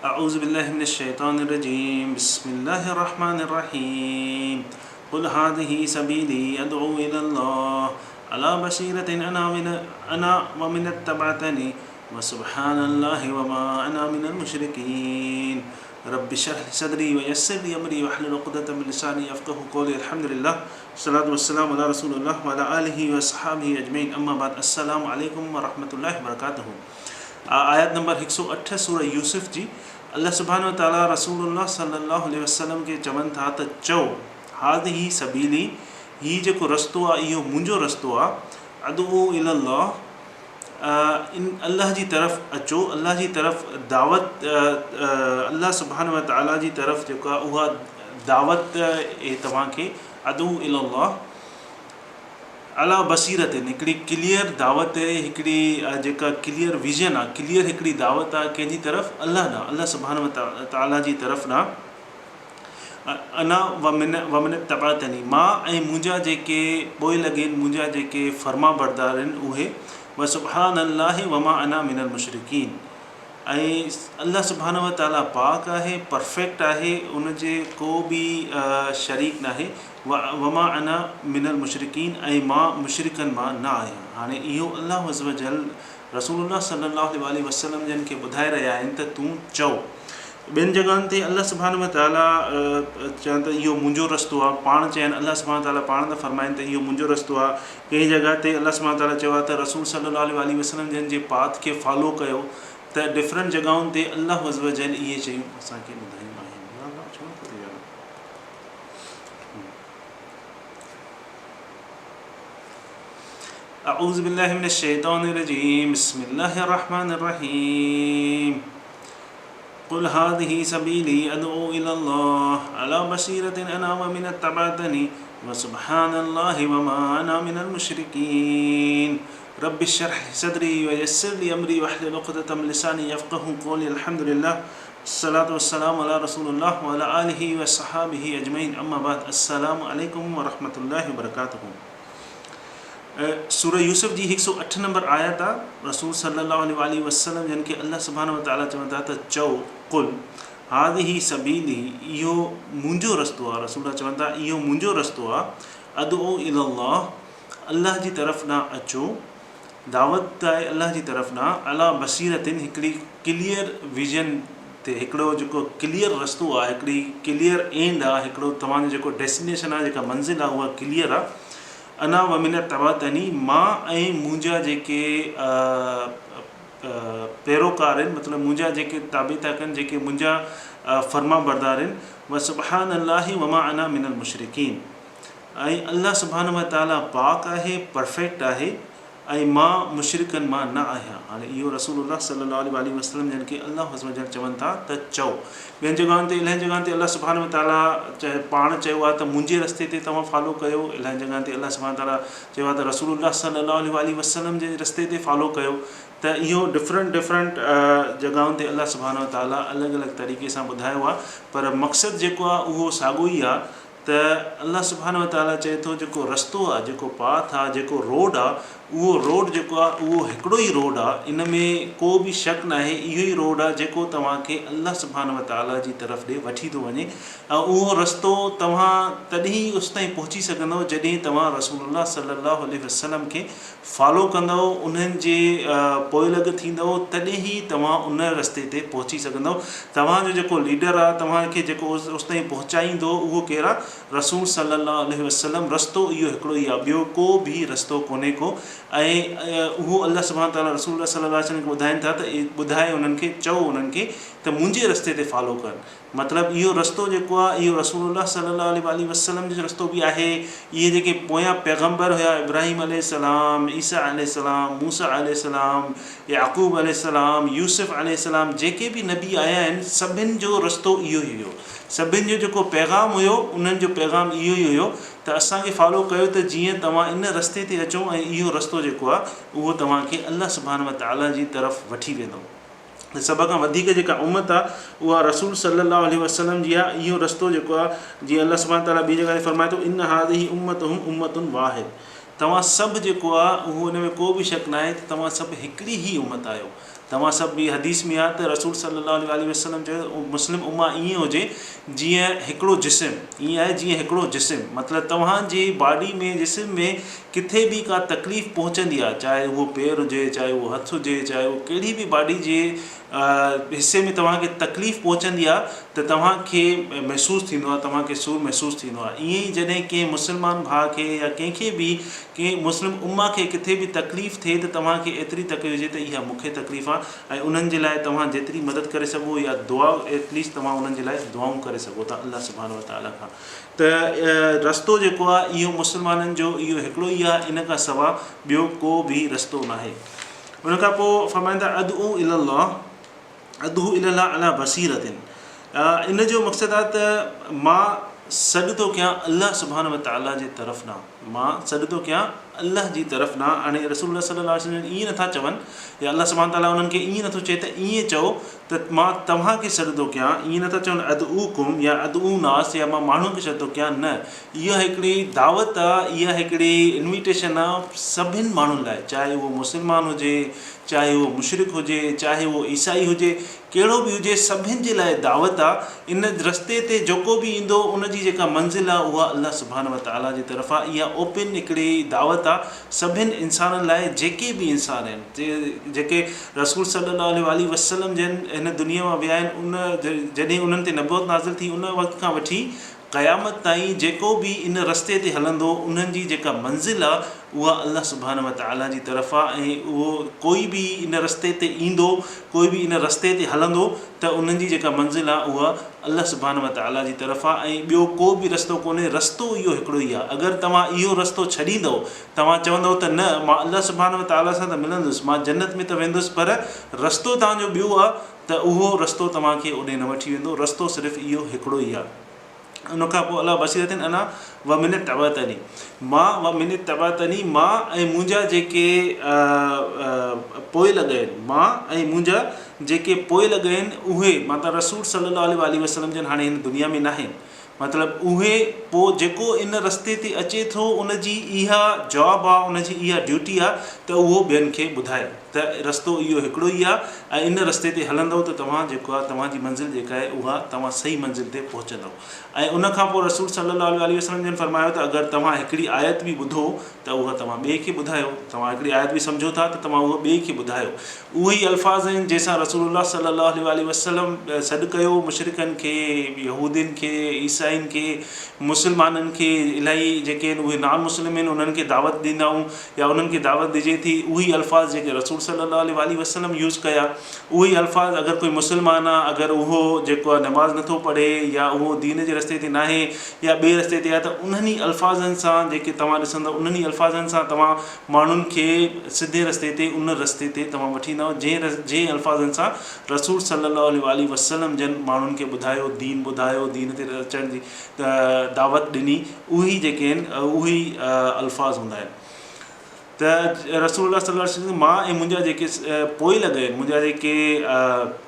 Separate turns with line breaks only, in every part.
أعوذ بالله من الشيطان الرجيم بسم الله الرحمن الرحيم قل هذه سبيلي أدعو إلى الله على بصيرة أنا ومن اتبعتني وسبحان الله وما أنا من المشركين رب اشرح لي صدري ويسر لي أمري واحلل عقدة من لساني يفقهوا قولي الحمد لله والصلاة والسلام على رسول الله وعلى آله وصحبه أجمعين أما بعد السلام عليكم ورحمة الله وبركاته. आयत नंबर 108 सूरह यूसुफ जी अल्लाह सुब्हानहु व तआला रसूलुल्लाह सल्लल्लाहु अलैहि वसल्लम के चवनि था त चओ हादिही सबीली ही जेको रस्तो आहे इहो मुंहिंजो रस्तो आहे अदउ इलल्लाह इन अल्लाह जी तरफ़ अचो अल्लाह जी तरफ़ दावत अल्लाह सुब्हानहु व तआला जी तरफ़ जेका उहा दावत तव्हांखे अदउ इलल्लाह अला बसीरत हिकिड़ी क्लियर दावत हिकिड़ी जेका क्लियर विज़न आहे क्लियर हिकिड़ी दावत आहे कंहिंजी तरफ़ अल्लाह सुब्हानहु व तआला जी तरफ़ ना अना वमिन तबातनी मां ऐं मुंहिंजा जेके पोइ लॻेनि मुंहिंजा जेके फर्मा बरदार आहिनि उहे व सुबहान अल्लाह वमा अना मिनल मुशरिकीन ऐं अल्लाह सुब्हानहु व तआला पाक आहे परफेक्ट आहे उनजे को बि शरीक नाहे वमा अना मिनल मुशरिकीन ऐं मां मुशरिकनि मां न आहियां। हाणे इहो अल्लाह अज़्ज़ व जल रसूलुल्लाह सल्लल्लाहु अलैहि वसल्लम जन खे ॿुधाए रहिया आहिनि त तूं चओ। ॿियनि जॻहियुनि ते अल्लाह सुब्हानहु व तआला चवनि त इहो मुंहिंजो रस्तो आहे पाण चयनि अल्लाह सुब्हानहु व तआला पाण त फरमाइनि त इहो मुंहिंजो रस्तो आहे। कंहिं जॻह ते अल्लाह सुब्हानहु व तआला चयो आहे त रसूल सल्लल्लाहु अलैहि वसल्लम जन जे पाथ खे फॉलो कयो त डिफरेंट जॻहुनि ते अल्लाह अज़्ज़ व जल इहे शयूं असांखे ॿुधायूं आहिनि। अऊज़ु बिल्लाहि मिनश शैतानिर रजीम बिस्मिल्लाहिर रहमानिर रहीम कुल हादिही सबीली अदउ इलल्लाह अला बसीरतिन अना व मिन तबातनी व सुब्हानल्लाहि व मा अना मिनल मुशरिकीन रब्बि इश्रह लि सदरी व यस्सिर लि अमरी वहलुल उक़दतम मिन लिसानी यफ़क़हू क़ौली अल्हम्दुलिल्लाह अस्सलातु वस्सलामु अला रसूलिल्लाह व अला आलिहि व सहाबिहि अजमईन अम्मा बाद अस्सलामु अलैकुम व रहमतुल्लाहि व बरकातुहू। सूरह यूसुफ जी 108 नंबर आयत आहे। रसूल सल्लल्लाहु अलैहि वसल्लम जन खे अल्लाह सुब्हानहु व तआला चवनि था त चओ कुल हादिही सबीली इहो मुंहिंजो रस्तो आहे। रसूल चवनि था इहो मुंहिंजो रस्तो आहे अदउ इलल्लाह अल्लाह जी तरफ़ ना अचो दावत आहे अल्लाह जी तरफ़ ना अला बसीरतिन हिकिड़ी क्लियर विज़न ते हिकिड़ो जेको क्लियर रस्तो आहे हिकिड़ी क्लियर एंड आहे हिकिड़ो तव्हांजो जेको डेस्टिनेशन आहे जेका मंज़िल आहे उहा क्लियर आहे। अना व मिन तबातनी मां ऐं मुंहिंजा जेके पैरोकार आहिनि मतिलबु मुंहिंजा जेके ताबेता कनि जेके मुंहिंजा फर्मा बरदार आहिनि व सुब्हान अल्लाहि वमा अना मिनल मुशरिकीन ऐं अल्लाह सुब्हानहु व तआला पाक आहे परफेक्ट आहे ऐं मां मुशरिकनि मां न आहियां। हाणे इहो रसूलुल्लाह सल्लल्लाहु अलैहि वसल्लम जन खे अल्लाह अज़्ज़ व जल चवनि था त चओ। ॿियनि जॻहियुनि ते इलाही जॻहियुनि ते अल्लाह सुब्हानहु व तआला पाण चयो आहे त मुंहिंजे रस्ते ते तव्हां फॉलो कयो। इलाही जॻहियुनि ते अल्लाह सुब्हानहु व तआला चयो आहे त रसूलुल्लाह सल्लल्लाहु अलैहि वसल्लम जे रस्ते ते फॉलो कयो। त इहो डिफरेंट जॻहियुनि ते अल्लाह सुब्हानहु व तआला अलॻि अलॻि तरीक़े सां ॿुधायो आहे पर मक़सदु जेको आहे उहो साॻियो ई आहे त अल्लाह सुब्हानहु व तआला चए थो जेको रस्तो आहे जेको पाथ आहे जेको रोड आहे उहो रोड जेको आहे उहो हिकिड़ो ई रोड आहे। इन में को बि शक न आहे इहो ई रोड आहे जेको तव्हांखे अल्लाह सुब्हानहु व तआला जी तरफ़ ॾे वठी थो वञे ऐं उहो रस्तो तव्हां तॾहिं उस ताईं पहुची सघंदव जॾहिं तव्हां रसूलुल्लाह सल्लल्लाहु अलैहि वसल्लम खे फॉलो कंदव उन्हनि जे पोइलॻ थींदव तॾहिं ई तव्हां उन रस्ते ते पहुची सघंदव। तव्हांजो जेको लीडर आहे तव्हांखे जेको उस ताईं पहुचाईंदो उहो केरु आहे रसूल सल्लल्लाहु अलैहि वसल्लम। रस्तो इहो हिकिड़ो ई आहे ॿियो को बि रस्तो कोन्हे को ऐं उहो अल्लाह सुब्हानहु व तआला रसूल सल्लल्लाहु अलैहि वसल्लम खे ॿुधाइनि था त ॿुधाए उन्हनि खे चओ उन्हनि खे त मुंहिंजे रस्ते ते फॉलो कनि। मतिलबु इहो रस्तो जेको आहे इहो रसूलुल्लाह सल्लल्लाहु अलैहि वसल्लम जो रस्तो बि आहे। इहे जेके पोयां पैगम्बर हुया इब्राहिम अलैहिस्सलाम ईसा अलैहिस्सलाम मूसा अलैहिस्सलाम याक़ूब अलैहिस्सलाम यूसुफ अलैहिस्सलाम जेके बि नबी आया आहिनि सभिनि जो रस्तो इहो ई हुयो। सभिनि जो जेको पैगाम हुयो उन्हनि जो पैगाम इहो ई हुयो त असांखे फॉलो कयो त जीअं तव्हां इन रस्ते ते अचो ऐं इहो रस्तो जेको आहे उहो तव्हांखे अल्लाह सुब्हानहु व तआला जी तरफ़ वठी वेंदो। सभ खां वधीक जेका उम्मत आहे उहा रसूल सल्लल्लाहु अलैहि वसल्लम जी आहे। इहो रस्तो जेको आहे जीअं अल्लाह सुब्हानहु व तआला ॿी जॻह ते फरमाए थो इन हादिही उम्मतुहुम उम्मतुन वाहिद तव्हां सभु जेको आहे उहो हुन में को बि शक न आहे त तव्हां सभु हिकिड़ी ई उम्मत आहियो। तव्हां सभु बि हदीस में आहे त रसूल सल्लल्लाहु अलैहि वसल्लम चयो मुस्लिम उम्मा ईअं हुजे जीअं हिकिड़ो जिस्म, ईअं आहे जीअं हिकिड़ो जिस्म, मतिलबु तव्हांजी बॉडी में जिस्म में किथे बि का तकलीफ़ पहुचंदी आहे, चाहे उहो पेर हुजे, चाहे उहो हथु हुजे, चाहे उहो कहिड़ी बि बॉडी जे हिसे में तव्हांखे तकलीफ़ पहुचंदी आहे त तव्हांखे महसूसु थींदो आहे, तव्हांखे सूरु महसूसु थींदो आहे। ईअं ई जॾहिं कंहिं मुस्लमान भाउ खे या कंहिंखे बि कंहिं मुस्लिम उम्मा खे किथे बि तकलीफ़ थिए त तव्हांखे एतिरी तकलीफ़ हुजे त इहा मूंखे तकलीफ़ आहे, ऐं उन्हनि जे लाइ तव्हां जेतिरी मदद करे सघो या दुआ एटलीस्ट तव्हां उन्हनि जे लाइ दुआऊं करे सघो था अल्लाह सुब्हानो व तआला खां। त रस्तो जेको आहे इहो मुस्लमाननि जो इहो हिकिड़ो ई आहे, इन खां सवाइ ॿियो को बि रस्तो न आहे। उन खां पोइ फरमाईंदा अदउ इलल्लाह अला बसीरतिन, इन जो मक़सदु आहे त मां सॾु थो कयां अल्लाह सुब्हानो व तआला जे तरफ़ ना, मां सॾु थो कयां अल्लाह जी तरफ़ ना। हाणे रसूल सल्लल्लाहु अलैहि वसल्लम ईअं नथा चवनि या अल्लाह सुब्हानो ताला उन्हनि खे ईअं नथो चए त ईअं चओ त मां तव्हांखे सॾु थो कयां, ईअं नथा चवनि अदउकुम या अदउ नास या मां माण्हुनि खे सॾु थो कयां, न, इहा हिकिड़ी दावत आहे, इहा हिकिड़ी इन्विटेशन आहे सभिनि माण्हुनि लाइ, चाहे उहो मुस्लमान हुजे, चाहे उहो मुशरिक हुजे, चाहे उहो ईसाई हुजे, कहिड़ो बि हुजे, सभिनि जे लाइ दावत आहे। इन रस्ते ते जेको बि ईंदो उन जी जेका मंज़िल आहे उहा अल्लाह सुब्हानो व तआला जी तरफ़ आहे। इहा ओपन हिकिड़ी दावत आहे सभिनि इंसाननि लाइ, जेके बि इंसान आहिनि, जेके रसूल सल्लल्लाहु अलैहि वसल्लम जन हिन दुनिया मां विया आहिनि, उन जॾहिं उन्हनि ते नबूवत नाज़िल थी उन वक़्त खां वठी क़यामत ताईं जेको बि इन रस्ते ते हलंदो उन्हनि जी जेका मंज़िल आहे उहा अल्लाह सुब्हानो व तआला जी तरफ़ आहे। ऐं उहो कोई बि इन रस्ते ते ईंदो, कोई बि इन रस्ते ते हलंदो त उन्हनि जी जेका मंज़िल आहे उहा अल्लाह सुब्हानो व तआला जी तरफ़ आहे, ऐं ॿियो को बि रस्तो कोन्हे, रस्तो इहो हिकिड़ो ई आहे। अगरि तव्हां इहो रस्तो छॾींदव, तव्हां चवंदव त न मां अल्लाह सुब्हानो व तआला सां त मिलंदुसि, मां जन्नत में त वेंदुसि, पर रस्तो तव्हांजो ॿियो आहे, त उहो रस्तो तव्हांखे ओॾे न वठी वेंदो, रस्तो सिर्फ़ु इहो हिकिड़ो ई आहे। उन खां पोइ अला बसीरतिन अना व मिन तबअतनी, मां व मिन तबअतनी, मां ऐं मुंहिंजा जेके पोइ लॻा आहिनि, मां ऐं मुंहिंजा जेके पोइ लॻा आहिनि उहे, मतिलबु रसूल सल्लल्लाहु अलैहि वसल्लम जन हाणे हिन दुनिया में न आहिनि, मतिलबु उहे पोइ जेको इन रस्ते ते अचे थो उनजी इहा जॉब आहे, उनजी इहा ड्यूटी आहे त उहो ॿियनि खे ॿुधाए त रस्तो इहो हिकिड़ो ई आहे, ऐं इन रस्ते ते हलंदव त तव्हां जेको आहे तव्हांजी मंज़िल जेका आहे उहा तव्हां सही मंज़िल ते पहुचंदव। ऐं उन खां पोइ रसूल सल्लल्लाहु अलैहि वसल्लम जन फरमायो त अगरि तव्हां हिकिड़ी आयत बि ॿुधो त उहा तव्हां ॿिए खे ॿुधायो, तव्हां हिकिड़ी आयत बि सम्झो था त तव्हां उहा ॿिए खे ॿुधायो। उहे ई अल्फाज़ आहिनि जंहिंसां रसूलुल्लाह सल्लल्लाहु अलैहि वसल्लम सॾु कयो मुशरिकनि खे, यहूदियुनि खे, ईसाइनि खे, मुस्लमाननि खे, इलाही जेके आहिनि उहे नान मुस्लिम आहिनि उन्हनि खे दावत ॾींदा आहियूं या उन्हनि खे दावत ॾिजे थी, उहे ई अल्फाज़ जेके रसूल सल्लल्लाहु अलैहि वसल्लम यूज़ कया, उहे ई अल्फाज़ अगरि कोई मुस्लमान आहे, अगरि उहो जेको आहे नमाज़ नथो पढ़े या उहो दीन जे रस्ते ते न आहे या ॿिए रस्ते ते आहे, त उन्हनि अल्फाज़नि सां जेके तव्हां ॾिसंदव उन्हनि अल्फाज़नि सां तव्हां माण्हुनि खे सिधे रस्ते ते उन रस्ते ते तव्हां वठी ईंदव जंहिं अल्फाज़नि सां रसूल सल्लल्लाहु अलैहि वसल्लम जन माण्हुनि खे ॿुधायो, दीन ॿुधायो, दीन ते अचण जी दावत ॾिनी, उहे जेके आहिनि उहे ई अल्फाज़ हूंदा आहिनि। त रसूलुल्लाह सल्लल्लाहु अलैहि वसल्लम मां ऐं मुंहिंजा जेके पोइ लॻा आहिनि, मुंहिंजा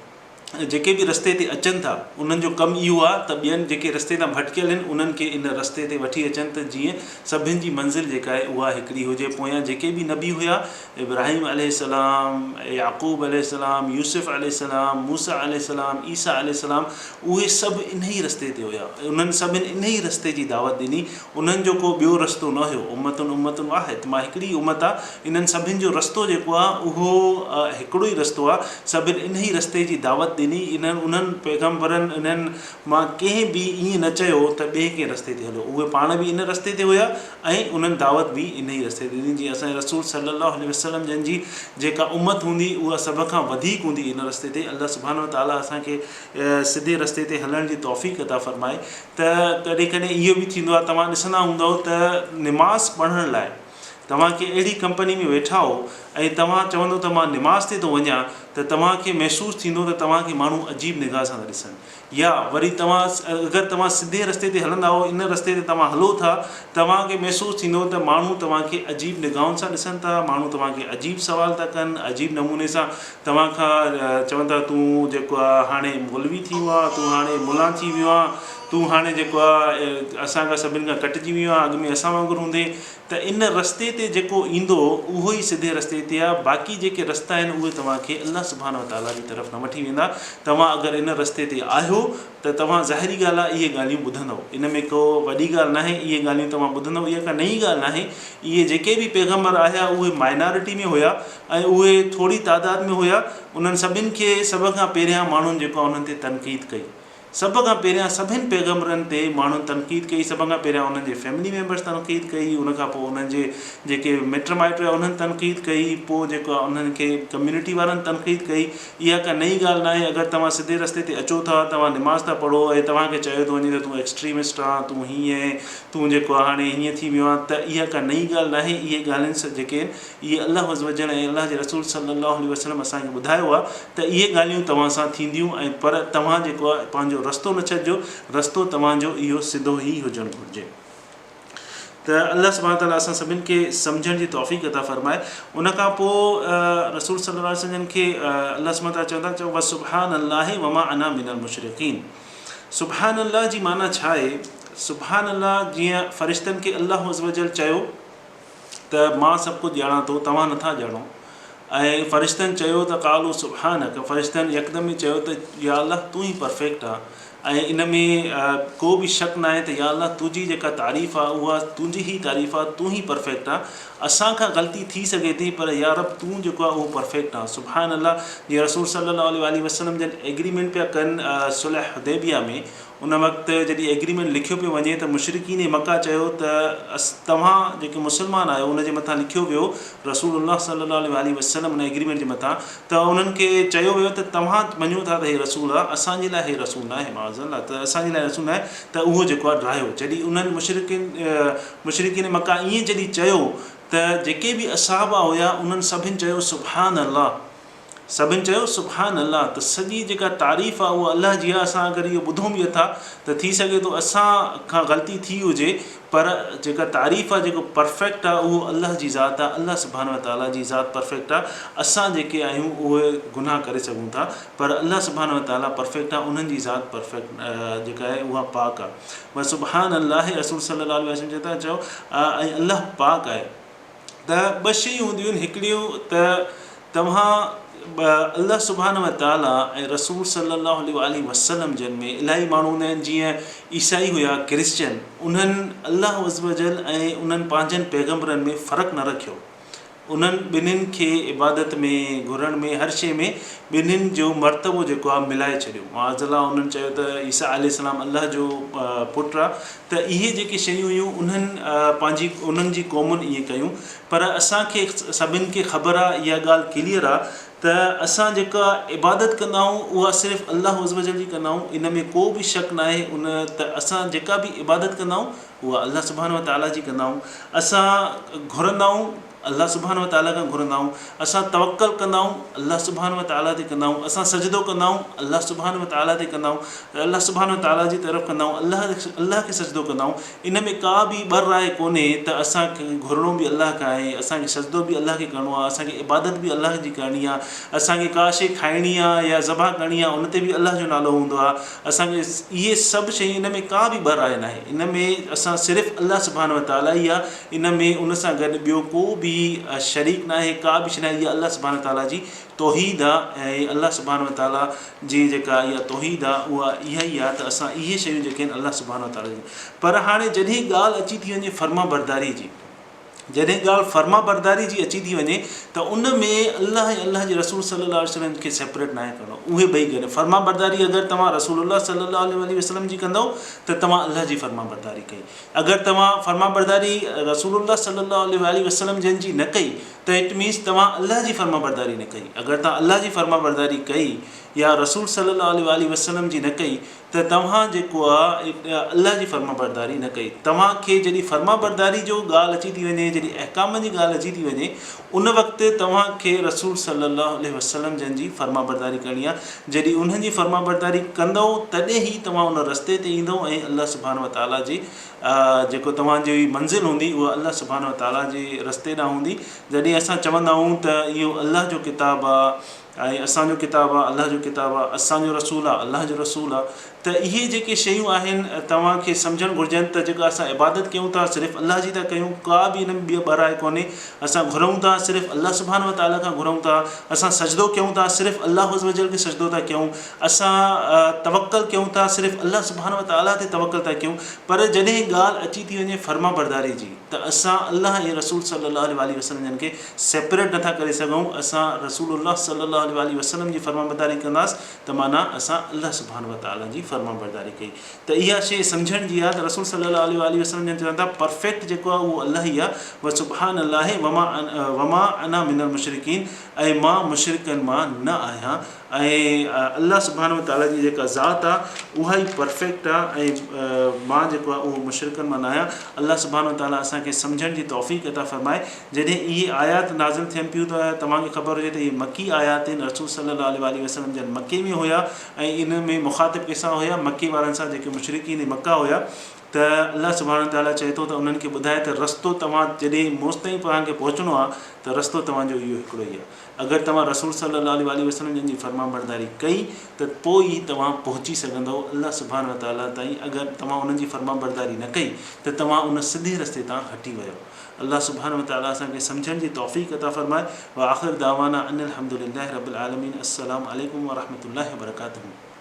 जेके बि रस्ते ते अचनि था उन्हनि जो कमु इहो आहे त ॿियनि जेके रस्ते तां भटकियल आहिनि उन्हनि खे इन रस्ते ते वठी अचनि त जीअं सभिनि जी मंज़िल जेका आहे उहा हिकिड़ी हुजे। पोयां जेके बि नबी हुया, इब्राहिम अलैहिस्सलाम, याक़ूब अलैहिस्सलाम, यूसुफ अलैहिस्सलाम, मूसा अलैहिस्सलाम, ईसा अलैहिस्सलाम, उहे सभु इन ई रस्ते ते हुया, उन्हनि सभिनि इन ई रस्ते जी दावत ॾिनी, उन्हनि जो को ॿियो रस्तो न हुयो। उम्मतुन वाहिद, मां हिकिड़ी उम्मत आहे, इन्हनि सभिनि जो रस्तो जेको आहे उहो हिकिड़ो ई रस्तो आहे, सभिनि इन ई रस्ते जी दावत ॾिनी। उन्हनि पैगम्बरनि इन्हनि मां कंहिं बि ईअं न चयो त ॿिए कंहिं रस्ते ते हलो, उहे पाण बि इन रस्ते ते हुया ऐं उन्हनि दावत बि इन ई रस्ते ते ॾिनी। जीअं असांजे रसूल सल्लल्लाहु अलैहि वसल्लम जन जी जेका उम्मत हूंदी उहा सभ खां वधीक हूंदी इन रस्ते ते। अल्लाह सुब्हानो व तआला असांखे सिधे रस्ते ते हलण जी तौफ़ीक़ अता फ़रमाए। त कॾहिं कॾहिं इहो बि थींदो आहे, तव्हां ॾिसंदा हूंदव त निमाज़ पढ़ण लाइ तव्हांखे अहिड़ी कंपनी में वेठा हो ऐं तव्हां चवंदो त मां निमाज़ ते थो वञा, त तव्हांखे महसूसु थींदो त तव्हांखे माण्हू अजीब निगाह सां था ॾिसनि, या वरी अगरि तव्हां सिधे रस्ते ते हलंदा हो, इन रस्ते ते तव्हां हलो था, तव्हांखे महसूसु थींदो त माण्हू तव्हांखे अजीब निगाहुनि सां ॾिसनि था, माण्हू तव्हांखे अजीब सुवाल था कनि, अजीब नमूने सां तव्हां खां चवनि था तूं जेको आहे हाणे मौलवी थी वियो आहे, तूं हाणे मुला थी वियो आहे, तूं हाणे जेको आहे असांखां सभिनि खां कटिजी वियो आहे, अॻु में असां वांगुरु हूंदे। त इन रस्ते ते जेको ईंदो उहो ई सिधे रस्ते ते आहे, बाक़ी जेके रस्ता आहिनि उहे तव्हांखे अल्लाह अल्लाह सुभाणे व ताला जी तरफ़ न वठी वेंदा। तव्हां अगरि इन रस्ते ते आहियो त तव्हां ज़ाहिरी ॻाल्हि आहे इहे ॻाल्हियूं ॿुधंदव, इन में को वॾी ॻाल्हि नाहे, इहे ॻाल्हियूं तव्हां ॿुधंदव, इहा का नई ॻाल्हि नाहे। इहे जेके बि पैगम्बर आया उहे माइनॉरिटी में हुया ऐं उहे थोरी तादाद में हुया। उन्हनि सभिनि खे सभ खां पहिरियां माण्हुनि जेको आहे उन्हनि ते तनक़ीद कई, सभ खां पहिरियां सभिनि पैगम्बरनि ते माण्हुनि तनक़ीद कई। सभ खां पहिरियां उन्हनि जे फैमिली मेम्बर्स तनक़ीद कई, उनखां पोइ उन्हनि जे जेके मिट माइट हुआ उन्हनि तनक़ीद कई, पोइ जेको आहे उन्हनि खे कम्यूनिटी वारनि तनक़ीद कई। इहा का नई ॻाल्हि नाहे। अगरि तव्हां सिधे रस्ते ते अचो था, तव्हां निमाज़ था पढ़ो ऐं तव्हांखे चयो थो वञे त तूं एक्सट्रीमिस्ट आहे, तूं हीअं, तूं जेको आहे हाणे हीअं थी वियो आहे, त इहा का नई ॻाल्हि नाहे। इहे ॻाल्हियुनि जेके आहिनि इहे अल्लाह अज़्ज़ व जल ऐं अल्लाह जे रसूल सल्लल्लाहु अलैहि वसल्लम असांखे ॿुधायो आहे त इहे ॻाल्हियूं तव्हां सां थींदियूं। ऐं पर तव्हां जेको आहे पंहिंजो रस्तो न छॾिजो, रस्तो तव्हांजो इहो सिधो ई हुजणु घुरिजे। त अल्लाह सुभाणे ताला असां सभिनि खे सम्झण जी तौफ़ीक़ अता फ़रमाए। उनखां पोइ रसूल सल्लल्लाहु अलैहि वसल्लम खे अल्लाह सुभाणे ताला चवंदा चओ व सुब्हान अल्लाहि व मा अना मिनल मुशरिकीन। सुब्हान अल्लाह जी माना छा आहे? सुब्हान अल्लाह जीअं फ़रिश्तनि खे अल्लाह अज़्ज़ व जल चयो त मां सभु कुझु ॼाणा थो, तव्हां नथा ॼाणो, ऐं फ़रिश्तनि चयो त क़ालू सुब्हानक, फ़रिश्तनि यकदमि चयो त या अल्लाह तूं ई परफेक्ट आहे ऐं इन में को बि शक न आहे त या अल्लाह तुंहिंजी जेका तारीफ़ आहे उहा तुंहिंजी ई तारीफ़ आहे, तूं ई परफेक्ट आहे। असांखां ग़लती थी सघे थी पर या रब तूं जेको आहे उहो परफेक्ट आहे। सुभान अल्लाह। जीअं रसूल सल्लल्लाहु अलैहि वसल्लम जन एग्रीमेंट पिया कनि सुलह हुदैबिया में, उन वक़्तु जॾहिं एग्रीमेंट लिखियो पियो वञे त मुशरिकीन मक्का चयो त तव्हां जेके मुस्लमान आहियो उनजे मथां लिखियो वियो रसूलुल्लाह सल्लल्लाहु अलैहि वसल्लम उन एग्रीमेंट जे मथां, त उन्हनि खे चयो वियो त तव्हां मञो था त हे रसूल आहे, असांजे लाइ हे रसूल न आहे, माज़अल्लाह, त असांजे लाइ रसूल न आहे, त उहो जेको आहे ड्राहियो। जॾहिं उन्हनि मुशरिकीन मक्का ईअं जॾहिं चयो त जेके बि असहाबा हुया उन्हनि सभिनि चयो सुभान अल्लाह, सभिनि चयो सुभान अल्लाह। त सॼी जेका तारीफ़ आहे उहा अल्लाह जी आहे। असां अगरि इहो ॿुधूं बि था त थी सघे थो असां खां ग़लती थी हुजे, पर जेका तारीफ़ आहे, जेको परफेक्ट आहे उहो अल्लाह जी ज़ात आहे, अल्लाह सुभाणे व ताला जी ज़ात परफेक्ट आहे। असां जेके आहियूं उहे गुनाह करे सघूं था, पर अल्लाह सुभाणे व ताला परफेक्ट आहे, उन्हनि जी ज़ात परफेक्ट जेका आहे उहा पाक आहे। बसि सुभान अल्लाह रसूल सल्लल्लाहु अलैहि वसल्लम चवंदा चयो ऐं अल्लाह पाक आहे। त ॿ शयूं हूंदियूं आहिनि, हिकिड़ियूं त तव्हां अल्लाह सुभाणे व ताला ऐं रसूल सल्लल्लाहु अलैहि वसल्लम जन में इलाही माण्हू हूंदा आहिनि, जीअं ईसाई हुया, क्रिश्चियन, उन्हनि अल्लाह अज़्ज़ व जल ऐं उन्हनि पंहिंजनि पैगम्बरनि में फ़र्क़ु न रखियो। उन्हनि ॿिन्हिनि खे इबादत में, घुरण में, हर शइ में ॿिन्हिनि जो मर्तबो जेको आहे मिलाए छॾियो। माज़अल्लाह उन्हनि चयो त ईसा अलैहिस्सलाम अल्लाह जो पुटु आहे। त इहे जेके शयूं हुयूं उन्हनि उन्हनि जी क़ौमुनि ईअं कयूं, पर असांखे सभिनि खे ख़बर आहे, इहा ॻाल्हि क्लियर आहे त असां जेका इबादत कंदा आहियूं उहा सिर्फ़ु अल्लाह अज़्ज़ व जल जी कंदा आहियूं, इन में को बि शक न आहे। त असां जेका बि इबादत कंदा आहियूं उहा अल्लाह सुभाणे व ताला जी कंदा आहियूं। असां घुरंदा आहियूं अल्लाह सुभाणे व ताला खां घुरंदा आहियूं। असां तवक्कल कंदा आहियूं अल्लाह सुभाणे व ताला ते कंदा आहियूं। असां सजदो कंदा आहियूं अल्लाह सुभाणे व ताला ते कंदा आहियूं, अल्लाह सुभाणे व ताला जी तरफ़ कंदा आहियूं, अल्लाह खे सजदो कंदा आहियूं। इन में का बि ॿ राय कोन्हे त असांखे घुरणो बि अल्लाह खां आहे, असांखे सजदो बि अल्लाह खे करिणो आहे, असांखे इबादत बि अल्लाह जी करणी आहे, असांखे का शइ खाइणी आहे या ज़बह करणी आहे उन ते बि अल्लाह जो नालो हूंदो आहे। असांखे इहे सभु शयूं, इन में का बि ॿ राय न आहे। इन में असां सिर्फ़ु अल्लाह सुभाणे व ताला ई आहे, इन में उन सां गॾु ॿियो को बि शरीक न आहे, का बि शइ न आहे। इहा अल्लाह सुभाणे ताला जी तौहीद आहे ऐं अल्लाह सुभाणे व ताला जी जेका इहा तौहीद आहे उहा इहा ई आहे त असां इहे शयूं जेके आहिनि अल्लाह सुभाणे व ताला जी। पर हाणे जॾहिं ॻाल्हि अची थी वञे फर्मा बरदारी जी, जॾहिं ॻाल्हि फर्मा बरदारी जी अची थी वञे त उन में अल्लाह ऐं अल्लाह जे रसूल सल्लल्लाहु अलैहि वसल्लम खे सेपरेट न आहे करिणो। उहे ॿई गॾु फर्मा बरदारी अगरि तव्हां रसूलुल्लाह सल्लल्लाहु अलैहि वसल्लम जी कंदव त तव्हां अल्लाह जी फर्मा बरदारी कई। अगरि तव्हां फर्मा बरदारी रसूलुल्लाह सल्लल्लाहु अलैहि वसल्लम जन जी न कई त इट मीन्स तव्हां अल्लाह जी फर्मा बरदारी न कई। अगरि तव्हां अल्लाह जी फर्मा बरदारी कई या रसूल सल्लल्लाहु अलैहि वसल्लम जी न कई त तव्हां जेको आहे अल्लाह जी फर्मा बरदारी न कई। तव्हांखे जॾहिं फर्मा बरदारी जो ॻाल्हि अची थी वञे, जॾहिं अहकाम जी ॻाल्हि अची थी वञे, उन वक़्तु तव्हांखे रसूल सल्लल्लाहु अलैहि वसल्लम जन जी फर्मा बरदारी करणी आहे। जॾहिं उन्हनि जी फर्मा बरदारी कंदव तॾहिं ई तव्हां उन रस्ते ते ईंदव ऐं अल्लाह सुभाणे व ताला जी जेको तव्हांजी मंज़िल हूंदी उहा अल्लाह सुभाणे व ताला जे रस्ते ॾांहुं हूंदी। जॾहिं असां चवंदा आहियूं त इहो अल्लाह जो किताबु आहे, ऐं असांजो किताबु आहे अलाह जो किताबु आहे, असांजो रसूल आहे अलाह जो रसूल आहे। त इहे जेके शयूं आहिनि तव्हांखे सम्झणु घुरिजनि त जेका असां इबादत कयूं था सिर्फ़ु अलाह जी था कयूं, का बि हिन में ॿिए ॿराए कोन्हे। असां घुरूं था सिर्फ़ु अलाह सुभाणे व ताला खां घुरूं था। असां सजदो कयूं था सिर्फ़ु अलाह अज़्ज़ व जल खे सजदो था कयूं। असां तवक्कल कयूं था सिर्फ़ु अलाह सुभाणे व ताला ते तवक्कल था कयूं। पर जॾहिं ॻाल्हि अची थी वञे फर्मा बरदारी जी, त असां अलाह ऐं रसूल सल्लल्लाहु अलैहि वसल्लम जन खे सेपरेट नथा करे सघूं। असां रसूलुल्लाह सल्लल्लाहु अलैहि वसल्लम जी फर्मा बरदारी कंदासीं त माना असां अलाह सुभाणे व ताला जी फर्मा बरदारी कई। त इहा शइ सम्झण जी आहे त रसूल सल्लल्लाहु अलैहि वसल्लम जन चवनि था परफेक्ट जेको आहे उहो अलाह ई आहे। व सुभान अलाह वमा अना मिनल मुशरिकीन, ऐं मां मुशरिकनि मां न आहियां। ऐं अलाह सुभाणे व ताला जी जेका ज़ात आहे उहा ई परफेक्ट आहे ऐं मां जेको आहे उहो मुशरिकनि मां न आहियां। अलाह सुभाणे व ताला असांखे सम्झण जी तौफ़ीक़ अता फ़रमाए। जॾहिं इहे आयात नाज़िल थियनि पियूं त तव्हांखे ख़बर हुजे त इहे मकी आयात आहिनि। रसूल सल्लल्लाहु अलैहि वसल्लम जन मके में हुया ऐं इन में मुख़ातिब कंहिंसां हुया, मके वारनि सां जेके मुशरिकीन मक्का हुया। त अलाह सुभाणे ताला चए थो त उन्हनि खे ॿुधाए त रस्तो तव्हां जॾहिं मूंसि ताईं तव्हांखे पहुचणो आहे त रस्तो तव्हांजो इहो हिकिड़ो ई आहे। अगरि तव्हां रसूल सल्लल्लाहु अलैहि वसल्लम जन जी फर्मा बरदारी कई त पोइ ई तव्हां पहुची सघंदव अलाह सुभाणे व ताला ताईं। अगरि तव्हां उन्हनि जी फर्मा बरदारी न कई त तव्हां उन सिधे रस्ते तां हटी वियो। अल्लाह सुभाणे व ताला असांखे सम्झण जी तौफ़ीक़ अता फ़रमाए। व आख़िर दावाना अनिल हम्दुलिल्लाहि रब्बिल आलमीन। अस्सलामु अलैकुम व रहमतुल्लाहि व बरकातुहू।